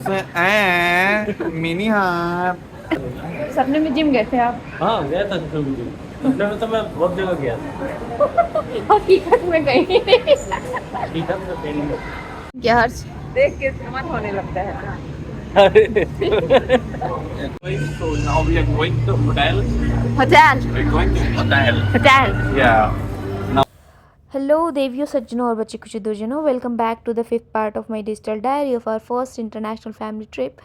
Mini heart. सपने में gym गए थे आप? हाँ गया था सपने में तो मैं बहुत जगह गया था। हकीकत में गई नहीं। ठीक है तो ट्रेनिंग में। क्या हर्ष? देख के मन होने लगता है ना। अरे so now we are going to hotel. Hotel We're going to hotel. Hotel. Yeah. Hello, देवियों सज्जनों और बच्चे खुशी दुर्जनों, welcome back to the fifth part of my digital diary of our first international family trip.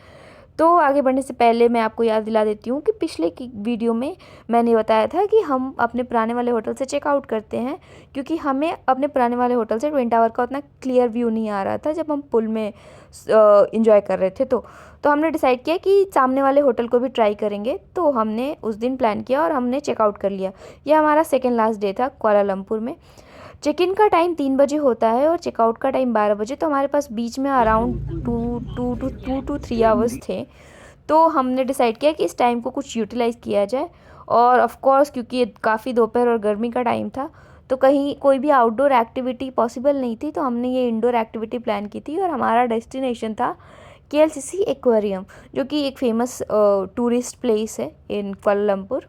तो आगे बढ़ने से पहले मैं आपको याद दिला देती हूँ कि पिछले की वीडियो में मैंने बताया था कि हम अपने पुराने वाले होटल से चेकआउट करते हैं, क्योंकि हमें अपने पुराने वाले होटल से ट्विन टावर का उतना क्लियर व्यू नहीं आ रहा था जब हम पुल में इंजॉय कर रहे थे। तो हमने डिसाइड किया कि सामने वाले होटल को भी ट्राई करेंगे। तो हमने उस दिन प्लान किया और हमने चेकआउट कर लिया। यह हमारा सेकेंड लास्ट डे था कुआलालंपुर में। चेक इन का टाइम 3 बजे होता है और चेकआउट का टाइम 12 बजे। तो हमारे पास बीच में अराउंड 2 to 3 आवर्स थे। तो हमने डिसाइड किया कि इस टाइम को कुछ यूटिलाइज़ किया जाए। और ऑफ कोर्स क्योंकि काफ़ी दोपहर और गर्मी का टाइम था तो कहीं कोई भी आउटडोर एक्टिविटी पॉसिबल नहीं थी, तो हमने ये इंडोर एक्टिविटी प्लान की थी। और हमारा डेस्टिनेशन था केएलसीसी एक्वेरियम, जो कि एक फेमस टूरिस्ट प्लेस है इन कुआलालंपुर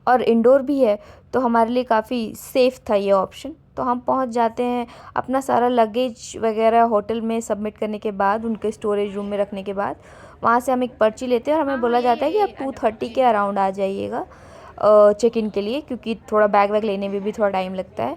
और इंडोर भी है। तो हमारे लिए काफ़ी सेफ़ था ये ऑप्शन। तो हम पहुंच जाते हैं, अपना सारा लगेज वगैरह होटल में सबमिट करने के बाद, उनके स्टोरेज रूम में रखने के बाद, वहाँ से हम एक पर्ची लेते हैं और हमें बोला जाता है कि आप 2:30 के अराउंड आ जाइएगा चेक इन के लिए, क्योंकि थोड़ा बैग वैग लेने में भी थोड़ा टाइम लगता है।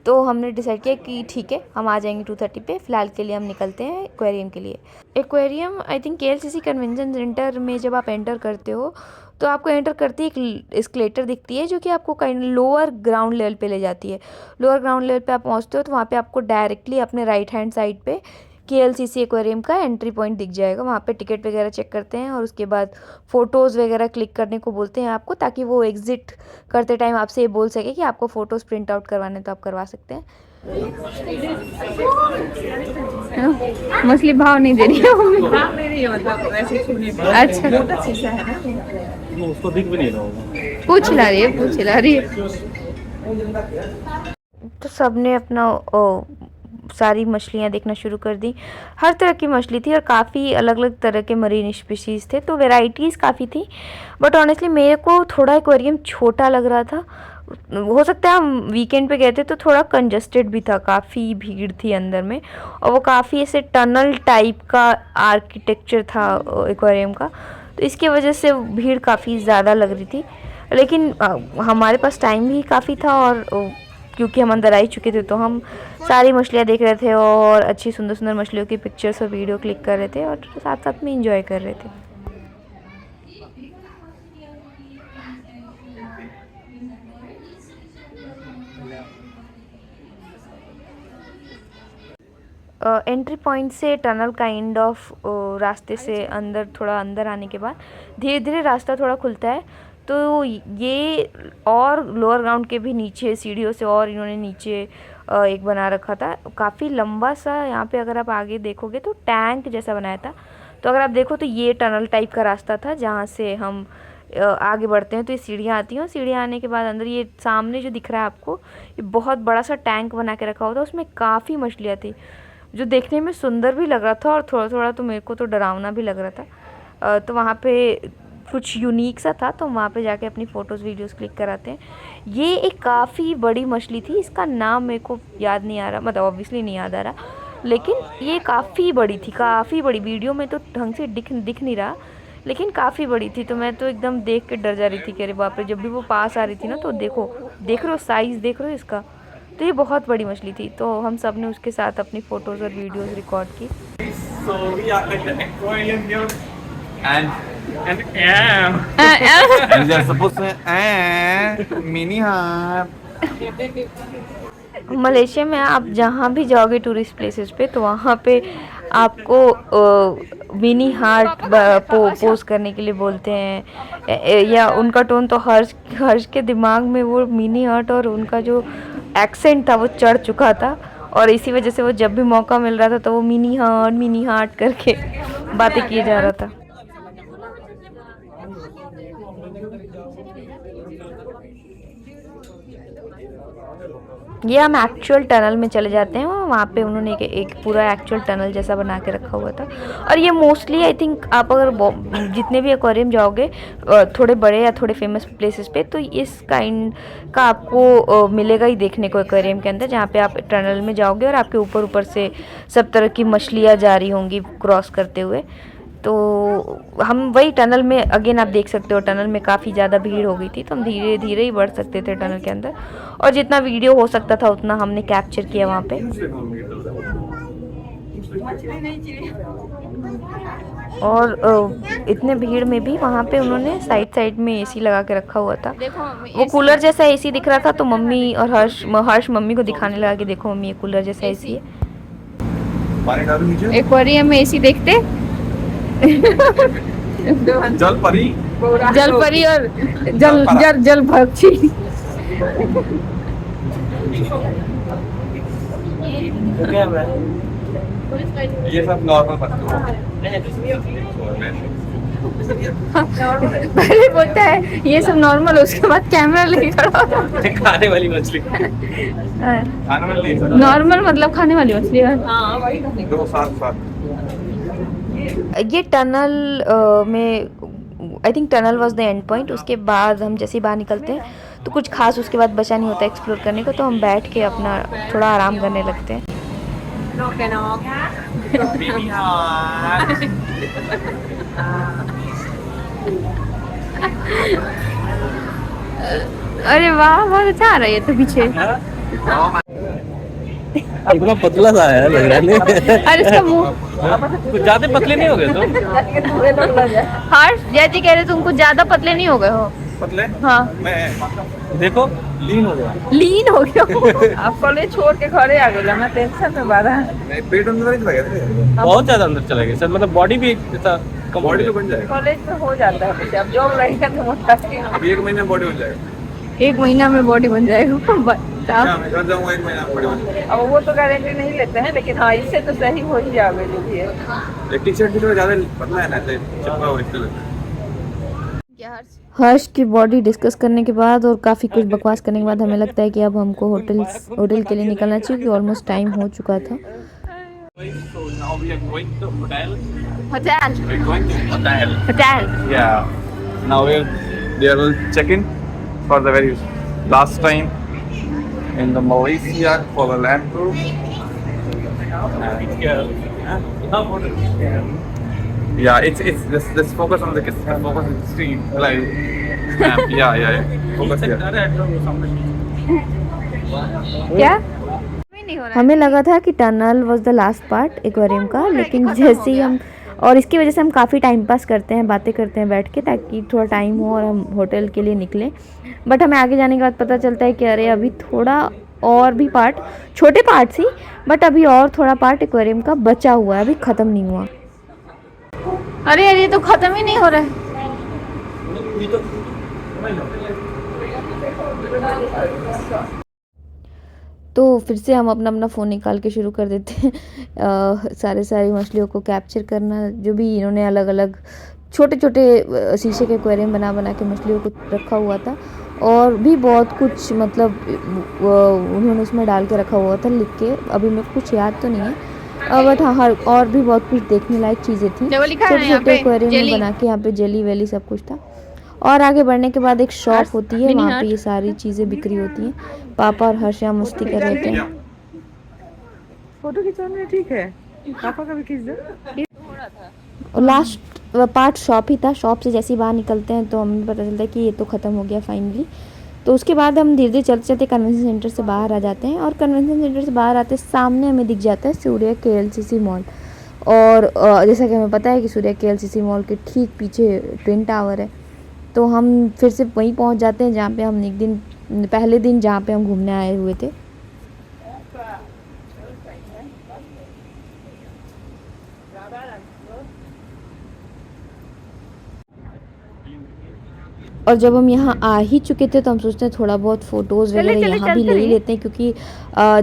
तो हमने डिसाइड किया कि ठीक है, हम आ जाएंगे 2:30 पे। फ़िलहाल के लिए हम निकलते हैं एक्वेरियम के लिए। Aquarium I think KLCC convention centre में जब आप एंटर करते हो तो आपको एंटर करते ही एक एस्केलेटर दिखती है, जो कि आपको कहीं लोअर ग्राउंड लेवल पे ले जाती है। लोअर ग्राउंड लेवल पे आप पहुंचते हो तो वहाँ पे आपको डायरेक्टली अपने राइट हैंड साइड पे केएलसीसी एक्वेरियम का एंट्री पॉइंट दिख जाएगा। वहाँ पे टिकट वगैरह चेक करते हैं और उसके बाद फ़ोटोज़ वगैरह क्लिक करने को बोलते हैं आपको, ताकि वो एग्ज़िट करते टाइम आपसे ये बोल सके कि आपको फ़ोटोज़ प्रिंट आउट करवाने तो आप करवा सकते हैं। मछली भाव नहीं दे रही है भाव नहीं रही है, मतलब ऐसे छूने पे। अच्छा मोटा शीशा है ना, वो उसको दिख भी नहीं रहा होगा। पूछ ला रही है, पूछ ला रही है। तो सब ने अपना सारी मछलियाँ देखना शुरू कर दी। हर तरह की मछली थी और काफ़ी अलग अलग तरह के मरीन स्पीशीज़ थे, तो वेराइटीज़ काफ़ी थी। बट ऑनेस्टली मेरे को थोड़ा एक्वेरियम छोटा लग रहा था। हो सकता है हम वीकेंड पे गए थे तो थोड़ा कंजस्टेड भी था, काफ़ी भीड़ थी अंदर में। और वो काफ़ी ऐसे टनल टाइप का आर्किटेक्चर था एक्वेरियम का, तो इसकी वजह से भीड़ काफ़ी ज़्यादा लग रही थी। लेकिन हमारे पास टाइम भी काफ़ी था और क्योंकि हम अंदर आ ही चुके थे तो हम सारी मछलियाँ देख रहे थे और अच्छी सुंदर सुंदर मछलियों की पिक्चर्स और वीडियो क्लिक कर रहे थे और साथ साथ में इंजॉय कर रहे थे। एंट्री पॉइंट से टनल काइंड ऑफ रास्ते से अंदर, थोड़ा अंदर आने के बाद धीरे धीरे रास्ता थोड़ा खुलता है। तो ये और लोअर ग्राउंड के भी नीचे सीढ़ियों से और इन्होंने नीचे एक बना रखा था, काफ़ी लंबा सा। यहाँ पे अगर आप आगे देखोगे तो टैंक जैसा बनाया था। तो अगर आप देखो तो ये टनल टाइप का रास्ता था जहाँ से हम आगे बढ़ते हैं। तो ये सीढ़ियाँ आती हैं और सीढ़ियाँ आने के बाद अंदर ये सामने जो दिख रहा है आपको, ये बहुत बड़ा सा टैंक बना के रखा हुआ था। उसमें काफ़ी मछलियाँ थी जो देखने में सुंदर भी लग रहा था और थोड़ा थोड़ा तो मेरे को तो डरावना भी लग रहा था। तो वहाँ पे कुछ यूनिक सा था, तो वहाँ पे जाके अपनी फ़ोटोज़ वीडियोस क्लिक कराते हैं। ये एक काफ़ी बड़ी मछली थी, इसका नाम मेरे को याद नहीं आ रहा, मतलब ऑब्वियसली नहीं याद आ रहा, लेकिन ये काफ़ी बड़ी थी, काफ़ी बड़ी। वीडियो में तो ढंग से दिख नहीं रहा, लेकिन काफ़ी बड़ी थी। तो मैं तो एकदम देख के डर जा रही थी कि अरे बाप रे। जब भी वो पास आ रही थी ना तो देख रहे हो साइज़, देख रहे हो इसका। तो ये बहुत बड़ी मछली थी। तो हम सब ने उसके साथ अपनी फ़ोटोज़ और वीडियोज़ रिकॉर्ड की। So we are at the aquarium here and And they're supposed to mini heart. Malaysia में आप जहाँ भी जाओगे टूरिस्ट प्लेसेस पे तो वहाँ पे आपको मिनी हार्ट पोज करने के लिए बोलते हैं। या उनका टोन तो हर्ष हर्ष के दिमाग में वो मिनी हार्ट और उनका जो एक्सेंट था वो चढ़ चुका था, और इसी वजह से वो जब भी मौका मिल रहा था तो वो मिनी हार्ट करके बातें किए जा रहा था। ये हम एक्चुअल टनल में चले जाते हैं, वहाँ पे उन्होंने एक पूरा एक्चुअल टनल जैसा बना के रखा हुआ था। और ये मोस्टली आई थिंक आप अगर जितने भी एक्वेरियम जाओगे थोड़े बड़े या थोड़े फेमस प्लेसेस पे, तो इस काइंड का आपको मिलेगा ही देखने को एक्वेरियम के अंदर, जहाँ पे आप टनल में जाओगे और आपके ऊपर ऊपर से सब तरह की मछलियाँ जा रही होंगी क्रॉस करते हुए। तो हम वही टनल में अगेन आप देख सकते हो, टनल में काफ़ी ज़्यादा भीड़ हो गई थी, तो हम धीरे धीरे ही बढ़ सकते थे टनल के अंदर, और जितना वीडियो हो सकता था उतना हमने कैप्चर किया वहाँ पे। और इतने भीड़ में भी वहाँ पे उन्होंने साइड साइड में एसी लगा के रखा हुआ था। वो कूलर जैसा एसी दिख रहा था, तो मम्मी और हर्ष मम्मी को दिखाने लगा कि देखो मम्मी, ये कूलर जैसा एसी है। एक्वेरियम में एसी देखते जल परी और जल पक्षी। ये सब नॉर्मल पत्थर पहले बोलता है ये सब नॉर्मल, उसके बाद कैमरा लेके खड़ा होता है। खाने वाली मछली, नॉर्मल मतलब खाने वाली मछली है। दो साथ ये टनल में I think tunnel was the end point. उसके बाद हम जैसे ही बाहर निकलते हैं तो कुछ खास उसके बाद बचा नहीं होता एक्सप्लोर करने को, तो हम बैठ के अपना थोड़ा आराम करने लगते हैं। अरे वाह, बहुत अच्छा आ रहा है ये तो पीछे। इतना पतला सा है लग रहा है। अरे इसका मुंह कुछ ज्यादा पतले नहीं हो गए तो? हर्ष जैजी कह रहे तुम कुछ ज्यादा पतले नहीं हो गए हो। पतले हाँ, मैं देखो लीन हो गया। लीन हो गया। आप कॉलेज छोड़ के घरे आ गए, मैं टेंशन में बारा। पेट अंदर नहीं लगा थे, बहुत ज्यादा अंदर चला गया सर, मतलब बॉडी भी ऐसा कम बॉडी तो बन जाएगा। कॉलेज में हो जाता है कुछ, अब जॉब रहेगा तो मोटा। अभी 1 महीने में बॉडी बन जाएगा। 1 महीना में बॉडी बन जाएगा। मैं घर जाऊंगा 1 महीना में बॉडी बन जाएगा। अब वो तो गारंटी नहीं लेते हैं, लेकिन हाँ इससे तो सही हो ही जाओगे जो भी है। एक टी-शर्ट की तो ज्यादा पतला है ना, तो चिपका हुआ इसलिए। हर्ष की बॉडी डिस्कस करने के बाद और काफ़ी कुछ बकवास करने के बाद हमें लगता है कि अब हमको होटल के लिए निकलना चाहिए, क्योंकि ऑलमोस्ट टाइम हो चुका था। So now we are going to hotel. Hotel We're going to hotel. Hotel Yeah. Now they will check in for the very last time in the Malaysia for the land tour. Yeah, it's this focus on the focus on the screen. Like, yeah. Focus here. क्या? हमें लगा था कि tunnel was the last part aquarium का, लेकिन जैसे ही हम, और इसकी वजह से हम काफ़ी टाइम पास करते हैं, बातें करते हैं बैठ के, ताकि थोड़ा टाइम हो और हम होटल के लिए निकलें। बट हमें आगे जाने के बाद पता चलता है कि अरे अभी थोड़ा और भी पार्ट, छोटे पार्ट ही, बट अभी और थोड़ा पार्ट एक्वेरियम का बचा हुआ है, अभी ख़त्म नहीं हुआ। अरे ये तो खत्म ही नहीं हो रहा है। तो फिर से हम अपना फ़ोन निकाल के शुरू कर देते हैं सारी मछलियों को कैप्चर करना, जो भी इन्होंने अलग अलग छोटे शीशे के एक्वेरियम बना के मछलियों को रखा हुआ था, और भी बहुत कुछ मतलब उन्होंने उसमें डाल के रखा हुआ था लिख के, अभी मेरे को कुछ याद तो नहीं है, बट हाँ और भी बहुत कुछ देखने लायक चीज़ें थी। छोटे एक्वेरियम बना के यहाँ पे जेली वेली सब कुछ था। और आगे बढ़ने के बाद एक शॉप होती है, वहाँ पे ये सारी चीज़ें बिक्री होती हैं। पापा और हर्ष यहाँ मस्ती कर रहे थे। फोटो खिंचवाने ठीक है, पापा का भी खींच दो। और लास्ट पार्ट शॉप ही था। शॉप से जैसे ही बाहर निकलते हैं तो हमें पता चलता है कि ये तो ख़त्म हो गया फाइनली। तो उसके बाद हम धीरे धीरे चलते कन्वेंशन सेंटर से बाहर आ जाते हैं, और कन्वेंशन सेंटर से बाहर आते सामने हमें दिख जाता है सूर्या KLCC मॉल। और जैसा कि हमें पता है कि सूर्या KLCC मॉल के ठीक पीछे ट्विन टावर है, तो हम फिर से वहीं पहुंच जाते हैं जहाँ पे हम एक दिन पहले दिन जहाँ पे हम घूमने आए हुए थे। और जब हम यहाँ आ ही चुके थे तो हम सोचते हैं थोड़ा बहुत फ़ोटोज़ वगैरह यहाँ भी ले ही लेते हैं, क्योंकि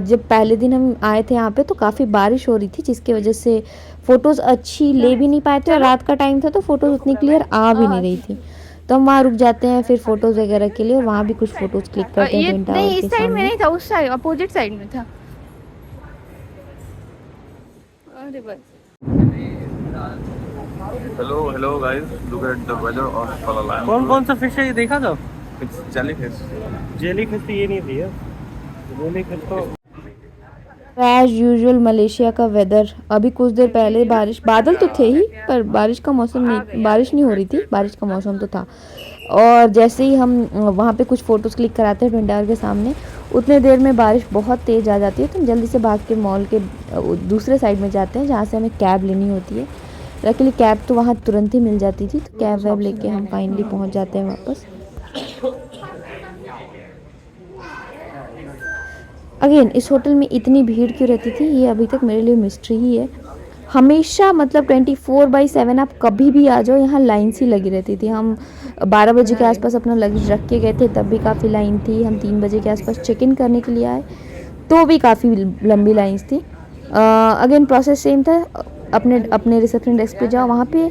जब पहले दिन हम आए थे यहाँ पे तो काफ़ी बारिश हो रही थी, जिसकी वजह से फ़ोटोज़ अच्छी ले भी नहीं पाए थे, और रात का टाइम था तो फ़ोटोज़ उतनी क्लियर आ भी नहीं रही थी। तो हम वहाँ रुक जाते हैं फिर फ़ोटोज़ वगैरह के लिए, और वहाँ भी कुछ फ़ोटोज़ क्लिक करते हैं ये ट्विन टावर नहीं, के इस साइड में सामने। नहीं था, उस साइड अपोजिट साइड में था। अरे बस Hello guys, look at the weather of Kuala Lumpur. कौन कौन सा फिश है ये देखा था? It's jellyfish. जेली फिश तो ये नहीं थी, जेली फिश तो एज यूजुअल मलेशिया का वेदर, अभी कुछ देर पहले बारिश, बादल तो थे ही पर बारिश का मौसम नहीं, बारिश नहीं हो रही थी, बारिश का मौसम तो था। और जैसे ही हम वहाँ पे कुछ फ़ोटोज़ क्लिक कराते हैं ट्विन टावर के सामने, उतने देर में बारिश बहुत तेज़ आ जाती है, तो हम जल्दी से भाग के मॉल के दूसरे साइड में जाते हैं जहाँ से हमें कैब लेनी होती है। लकीली कैब तो वहाँ तुरंत ही मिल जाती थी, तो कैब वैब लेके हम फाइनली पहुँच जाते हैं वापस। अगेन इस होटल में इतनी भीड़ क्यों रहती थी, ये अभी तक मेरे लिए मिस्ट्री ही है। हमेशा मतलब 24/7 आप कभी भी आ जाओ, यहाँ लाइन सी लगी रहती थी। हम 12 बजे के आसपास अपना लगेज रख के गए थे, तब भी काफ़ी लाइन थी। हम 3 बजे के आसपास चेक इन करने के लिए आए, तो भी काफ़ी लंबी लाइन्स थी। अगेन प्रोसेस सेम था, अपने रिसेप्शन डेस्क पे जाओ, वहाँ पे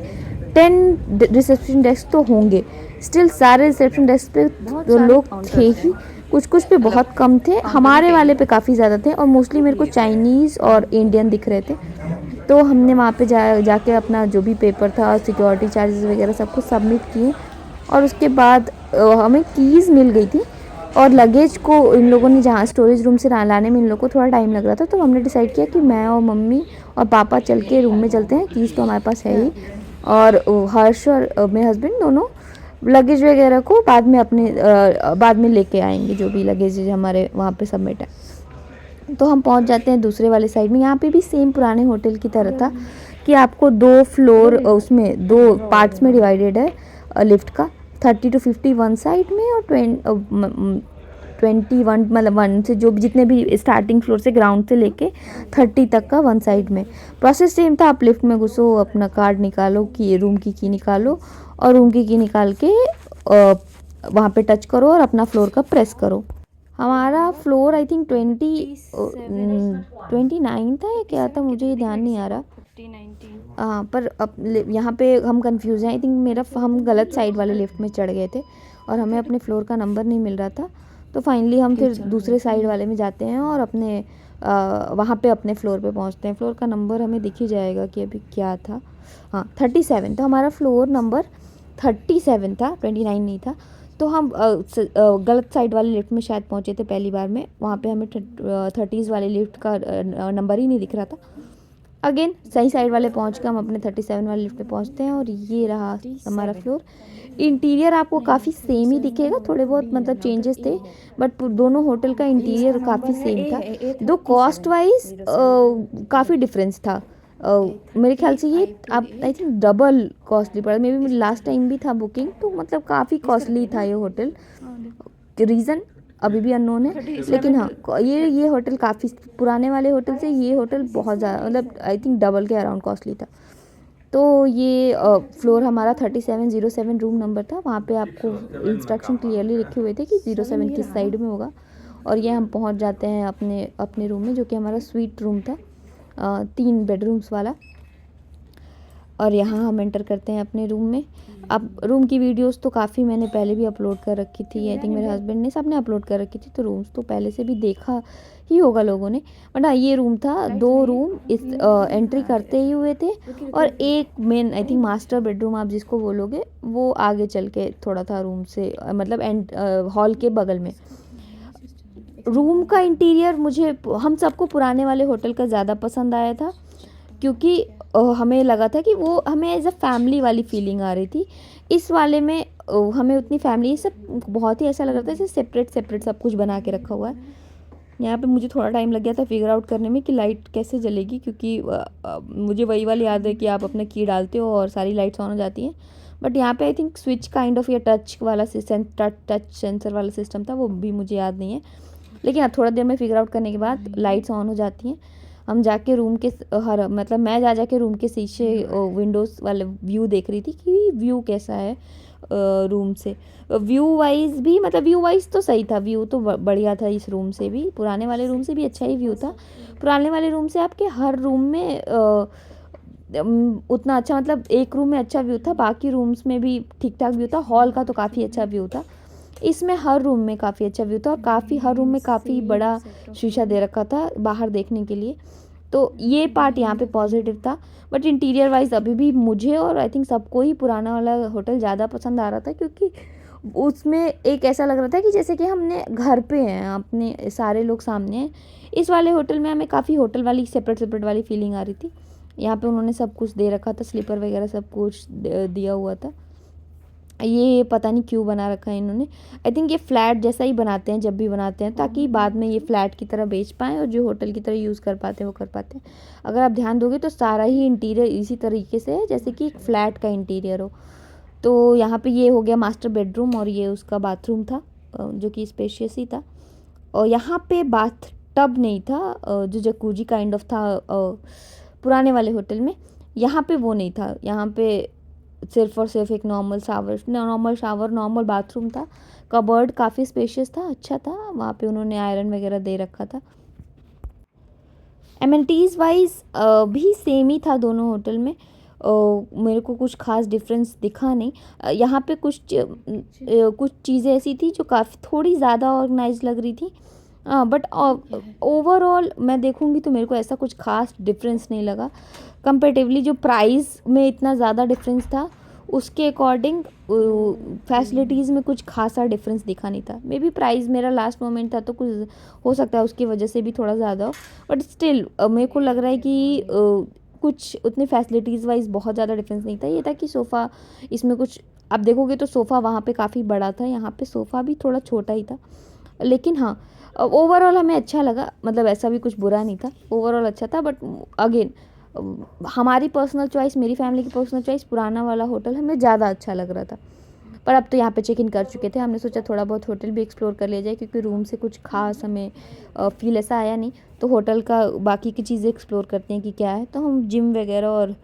10 रिसेप्शन डेस्क तो होंगे, स्टिल सारे रिसेप्शन डेस्क पे तो लोग थे ही, कुछ पे बहुत कम थे, हमारे वाले पे काफ़ी ज़्यादा थे, और मोस्टली मेरे को चाइनीज़ और इंडियन दिख रहे थे। तो हमने वहाँ पे जाके अपना जो भी पेपर था, सिक्योरिटी चार्जेस वगैरह सब कुछ सबमिट किए, और उसके बाद हमें कीज़ मिल गई थी। और लगेज को इन लोगों ने जहाँ स्टोरेज रूम से लाने में इन लोगों को थोड़ा टाइम लग रहा था, तो हमने डिसाइड किया कि मैं और मम्मी और पापा चल के रूम में चलते हैं, कीज़ तो हमारे पास है ही, और हर्ष और मेरे हस्बैंड दोनों लगेज वगैरह को बाद में लेके आएंगे, जो भी लगेज हमारे वहाँ पे सबमिट है। तो हम पहुँच जाते हैं दूसरे वाले साइड में। यहाँ पे भी सेम पुराने होटल की तरह था कि आपको 2 फ्लोर उसमें 2 पार्ट्स में डिवाइडेड है लिफ्ट का, 30 to 50 वन साइड में, और 21 मतलब 1 से जो जितने भी स्टार्टिंग फ्लोर से ग्राउंड से लेके 30 तक का वन साइड में। प्रोसेस सेम था, आप लिफ्ट में घुसो, अपना कार्ड निकालो, की रूम की निकालो, और रूम की निकाल के वहाँ पे टच करो और अपना फ्लोर का प्रेस करो। हमारा फ्लोर आई थिंक 29 था या क्या था, मुझे ये ध्यान नहीं आ रहा। हाँ, पर अब यहाँ पे हम कंफ्यूज हैं, आई थिंक हम गलत साइड वाले लिफ्ट में चढ़ गए थे और हमें अपने फ्लोर का नंबर नहीं मिल रहा था। तो फाइनली हम फिर दूसरे साइड वाले में जाते हैं और वहाँ पे अपने फ्लोर पे पहुँचते हैं। फ्लोर का नंबर हमें दिख ही जाएगा कि अभी क्या था। हाँ, 37 था हमारा फ्लोर नंबर, 37 था, 29 नहीं था। तो हम गलत साइड वाले लिफ्ट में शायद पहुँचे थे पहली बार में, वहाँ पे हमें 30s वाले लिफ्ट का नंबर ही नहीं दिख रहा था। अगेन सही साइड वाले पहुँच के हम अपने 37 वाले लिफ्ट पे पहुँचते हैं, और ये रहा हमारा फ्लोर। इंटीरियर आपको काफ़ी सेम ही दिखेगा, थोड़े बहुत मतलब चेंजेस थे, बट दोनों होटल का इंटीरियर काफ़ी सेम था। दो कॉस्ट वाइज काफ़ी डिफरेंस था। मेरे ख्याल से ये आप आई थिंक डबल कॉस्टली पड़ा, मे बी लास्ट टाइम भी था बुकिंग, तो मतलब काफ़ी कॉस्टली था ये होटल। रीज़न अभी भी अननोन है, लेकिन हाँ ये होटल काफ़ी पुराने वाले होटल से ये होटल बहुत ज़्यादा मतलब आई थिंक डबल के अराउंड कॉस्टली था। तो ये फ्लोर हमारा 3707 रूम नंबर था। वहाँ पे आपको इंस्ट्रक्शन क्लियरली लिखे हुए थे कि 07 किस साइड में होगा, और ये हम पहुँच जाते हैं अपने रूम में, जो कि हमारा स्वीट रूम था, 3 बेडरूम्स वाला। और यहाँ हम एंटर करते हैं अपने रूम में। अब रूम की वीडियोस तो काफ़ी मैंने पहले भी अपलोड कर रखी थी, आई थिंक मेरे हस्बैंड ने, सबने अपलोड कर रखी थी, तो रूम्स तो पहले से भी देखा ही होगा लोगों ने। बट हाँ, ये रूम था, 2 रूम इस एंट्री करते ही हुए थे, और एक main I think master bedroom आप जिसको बोलोगे, वो आगे चल के थोड़ा था रूम से, मतलब हॉल के बगल में। रूम का इंटीरियर हम सबको पुराने वाले होटल का ज़्यादा पसंद आया था, क्योंकि हमें लगा था कि वो हमें एज अ फैमिली वाली फीलिंग आ रही थी। इस वाले में हमें उतनी फैमिली सब बहुत ही ऐसा लग रहा था जैसे सेपरेट सब कुछ बना के रखा हुआ है। यहाँ पे मुझे थोड़ा टाइम लग गया था फिगर आउट करने में कि लाइट कैसे जलेगी, क्योंकि मुझे वही वाली याद है कि आप अपना की डालते हो और सारी लाइट्स ऑन हो जाती हैं। बट यहाँ पे I think switch kind of या टच सेंसर वाला सिस्टम था, वो भी मुझे याद नहीं है। लेकिन हाँ, थोड़ा देर में फिगर आउट करने के बाद लाइट्स ऑन हो जाती हैं। हम जाके रूम के मतलब मैं जाके रूम के शीशे विंडोज़ वाले व्यू देख रही थी कि व्यू कैसा है रूम से। व्यू वाइज तो सही था, व्यू तो बढ़िया था इस रूम से भी, पुराने वाले रूम से भी अच्छा ही व्यू था। पुराने वाले रूम से आपके हर रूम में उतना अच्छा, मतलब एक रूम में अच्छा व्यू था, बाकी रूम्स में भी ठीक ठाक व्यू था। हॉल का तो काफ़ी अच्छा व्यू था, इसमें हर रूम में काफ़ी अच्छा व्यू था और काफ़ी हर रूम में काफ़ी बड़ा शीशा दे रखा था बाहर देखने के लिए। तो ये पार्ट यहाँ पे पॉजिटिव था। बट इंटीरियर वाइज अभी भी मुझे और आई थिंक सबको ही पुराना वाला होटल ज़्यादा पसंद आ रहा था, क्योंकि उसमें एक ऐसा लग रहा था कि जैसे कि हमने घर पे हैं, अपने सारे लोग सामने हैं। इस वाले होटल में हमें काफ़ी होटल वाली सेपरेट वाली फीलिंग आ रही थी। यहाँ पे उन्होंने सब कुछ दे रखा था, स्लीपर वगैरह सब कुछ दिया हुआ था। ये पता नहीं क्यों बना रखा है इन्होंने। आई थिंक ये फ्लैट जैसा ही बनाते हैं जब भी बनाते हैं, ताकि बाद में ये फ्लैट की तरह बेच पाएँ और जो होटल की तरह यूज़ कर पाते हैं वो कर पाते हैं। अगर आप ध्यान दोगे तो सारा ही इंटीरियर इसी तरीके से है जैसे कि एक फ्लैट का इंटीरियर हो। तो यहाँ पे ये हो गया मास्टर बेडरूम और ये उसका बाथरूम था, जो कि स्पेशियस ही था। और यहाँ पे बाथ टब नहीं था, जो जकूजी काइंड ऑफ था पुराने वाले होटल में, यहाँ पे वो नहीं था। यहाँ पे सिर्फ और सिर्फ एक नॉर्मल शावर नॉर्मल बाथरूम था। कबर्ड काफ़ी स्पेशियस था, अच्छा था। वहाँ पे उन्होंने आयरन वगैरह दे रखा था। एमिनिटीज़ वाइज भी सेम ही था दोनों होटल में। मेरे को कुछ खास डिफरेंस दिखा नहीं। यहाँ पे कुछ चीज़ें ऐसी थी जो काफ़ी थोड़ी ज़्यादा ऑर्गेनाइज लग रही थी, बट ओवरऑल मैं देखूँगी तो मेरे को ऐसा कुछ खास डिफरेंस नहीं लगा। कंपेरेटिवली जो प्राइस में इतना ज़्यादा डिफरेंस था, उसके अकॉर्डिंग फैसिलिटीज़ में कुछ खासा डिफरेंस दिखा नहीं था। मे बी प्राइस मेरा लास्ट मोमेंट था तो कुछ हो सकता है उसकी वजह से भी थोड़ा ज़्यादा हो, बट स्टिल मेरे को लग रहा है कि कुछ उतनी फैसिलिटीज़ वाइज बहुत ज़्यादा डिफरेंस नहीं था। ये था कि सोफ़ा इसमें कुछ आप देखोगे तो सोफ़ा वहाँ पे काफ़ी बड़ा था, यहाँ पे सोफ़ा भी थोड़ा छोटा ही था। लेकिन हाँ, ओवरऑल हमें अच्छा लगा, मतलब ऐसा भी कुछ बुरा नहीं था, ओवरऑल अच्छा था। बट अगेन हमारी पर्सनल चॉइस, मेरी फैमिली की पर्सनल चॉइस, पुराना वाला होटल हमें ज़्यादा अच्छा लग रहा था। पर अब तो यहाँ पे चेक इन कर चुके थे, हमने सोचा थोड़ा बहुत होटल भी एक्सप्लोर कर लिया जाए, क्योंकि रूम से कुछ खास हमें फील ऐसा आया नहीं। तो होटल का बाकी की चीज़ें एक्सप्लोर करते हैं कि क्या है। तो हम जिम वगैरह और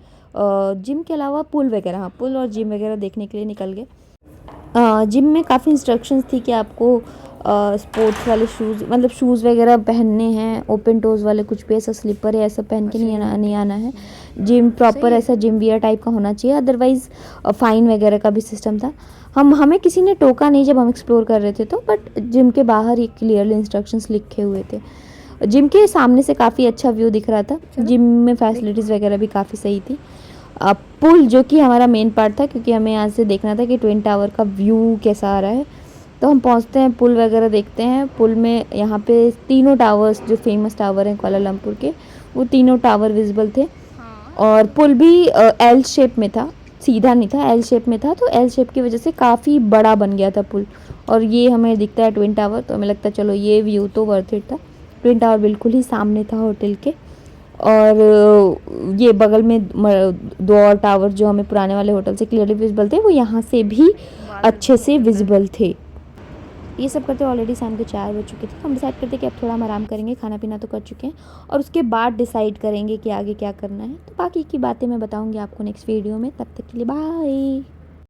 जिम के अलावा पुल वगैरह, हाँ पुल और जिम वगैरह देखने के लिए निकल गए। जिम में काफ़ी इंस्ट्रक्शंस थी कि आपको स्पोर्ट्स वाले शूज़, मतलब शूज़ वगैरह पहनने हैं, ओपन टोज़ वाले, कुछ भी ऐसा स्लीपर है ऐसा पहन के नहीं आना है। जिम प्रॉपर ऐसा जिम वियर टाइप का होना चाहिए, अदरवाइज़ फ़ाइन वगैरह का भी सिस्टम था। हमें किसी ने टोका नहीं जब हम एक्सप्लोर कर रहे थे तो, बट जिम के बाहर ही क्लियरली इंस्ट्रक्शंस लिखे हुए थे। जिम के सामने से काफ़ी अच्छा व्यू दिख रहा था, जिम में फैसिलिटीज़ वगैरह भी काफ़ी सही थी। पुल जो कि हमारा मेन पार्ट था, क्योंकि हमें यहाँ से देखना था कि ट्विन टावर का व्यू कैसा आ रहा है। तो हम पहुँचते हैं, पुल वगैरह देखते हैं। पुल में यहाँ पे तीनों टावर्स जो फेमस टावर हैं कुआलालंपुर के, वो तीनों टावर विजिबल थे। और पुल भी एल शेप में था, सीधा नहीं था, एल शेप में था। तो एल शेप की वजह से काफ़ी बड़ा बन गया था पुल। और ये हमें दिखता है ट्विन टावर, तो हमें लगता है चलो ये व्यू तो वर्थ इट था। ट्विन टावर बिल्कुल ही सामने था होटल के। और ये बगल में 2 और टावर जो हमें पुराने वाले होटल से क्लियरली विजिबल थे, वो यहाँ से भी अच्छे से विजिबल थे। ये सब करते ऑलरेडी शाम के 4 बज चुके थे। हम डिसाइड करते कि अब थोड़ा हम आराम करेंगे, खाना पीना तो कर चुके हैं, और उसके बाद डिसाइड करेंगे कि आगे क्या करना है। तो बाकी की बातें मैं बताऊंगी आपको नेक्स्ट वीडियो में। तब तक के लिए बाय।